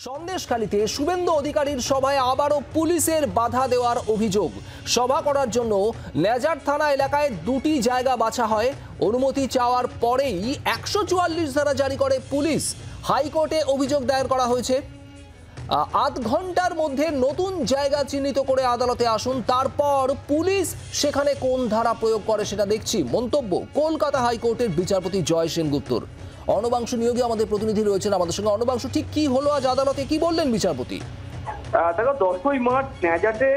সন্দেশখালীতে শুভেন্দু অধিকারীর সভায় আবারও পুলিশের বাধা দেওয়ার অভিযোগ। সভা করার জন্য লেজার থানা এলাকায় দুটি জায়গা বাছা হয়। অনুমতি চাওয়ার পরেই 144 ধারা জারি করে পুলিশ। হাইকোর্টে অভিযোগ দায়ের করা হয়েছে। আধ ঘন্টার মধ্যে নতুন জায়গা চিহ্নিত করে আদালতে আসুন, তারপর পুলিশ সেখানে কোন ধারা প্রয়োগ করে সেটা দেখছি। মন্তব্য কলকাতা হাইকোর্টের বিচারপতি জয় সেনগুপ্তর। অর্ণবাংশু নিয়োগে আমাদের প্রতিনিধি রয়েছেন আমাদের সঙ্গে। অর্ণবাংশু, ঠিক কি হলো আজ আদালতে, কি বললেন বিচারপতি? দেখো, 10ই মার্চ ন্যাজাটে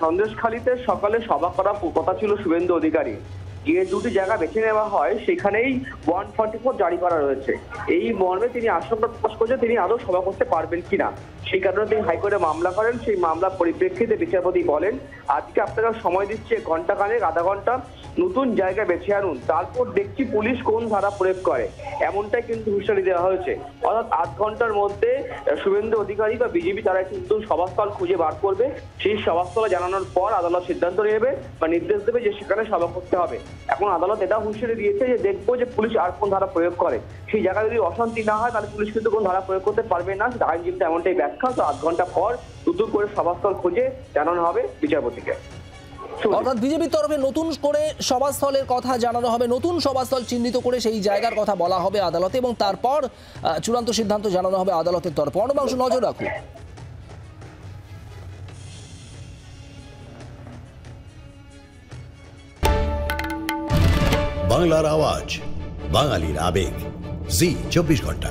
সন্দেশখালীতে সকালে সভা করার কথা ছিল শুভেন্দু অধিকারী। যে দুটি জায়গা বেছে নেওয়া হয় সেখানেই 144 জারি করা রয়েছে। এই মর্মে তিনি আশঙ্কা প্রকাশ করছেন তিনি আদৌ সভা করতে পারবেন কিনা। সেই কারণে তিনি হাইকোর্টে মামলা করেন। সেই মামলার পরিপ্রেক্ষিতে বিচারপতি বলেন, আজকে আপনারা সময় দিচ্ছে ঘন্টাখানেক, আধা ঘন্টা, নতুন জায়গা বেছে আনুন, তারপর দেখছি পুলিশ কোন ধারা প্রয়োগ করে। এমনটাই কিন্তু হুঁশিয়ারি দেওয়া হয়েছে। অর্থাৎ আধ ঘন্টার মধ্যে শুভেন্দু অধিকারী বা বিজেপি তারা একটি নতুন সভাস্থল খুঁজে বার করবে। সেই সভাস্থলে জানানোর পর আদালত সিদ্ধান্ত নেবে বা নির্দেশ দেবে যে সেখানে সভা করতে হবে। এখন আদালত এটা হুঁশিয়ারি দিয়েছে যে দেখবো যে পুলিশ আর কোন ধারা প্রয়োগ করে। সেই জায়গায় যদি অশান্তি না হয় তাহলে পুলিশ কিন্তু কোন ধারা প্রয়োগ করতে পারবে না। আইনজীবীতে এমনটাই ব্যাখ্যা। তো আধ ঘন্টা পর নতুন করে সভাস্থল খুঁজে জানানো হবে বিচারপতিকে। অর্থাৎ বিজেপির তরফে নতুন করে সভাস্থলের কথা জানানো হবে, নতুন সভাস্থল চিহ্নিত করে সেই জায়গার কথা বলা হবে আদালতে এবং তারপর চূড়ান্ত সিদ্ধান্ত জানানো হবে আদালতের তরফে। অর্ণবাংশু, নজর রাখুন। বাংলার আওয়াজ, বাঙালির আবেগ, জি 24 ঘন্টা।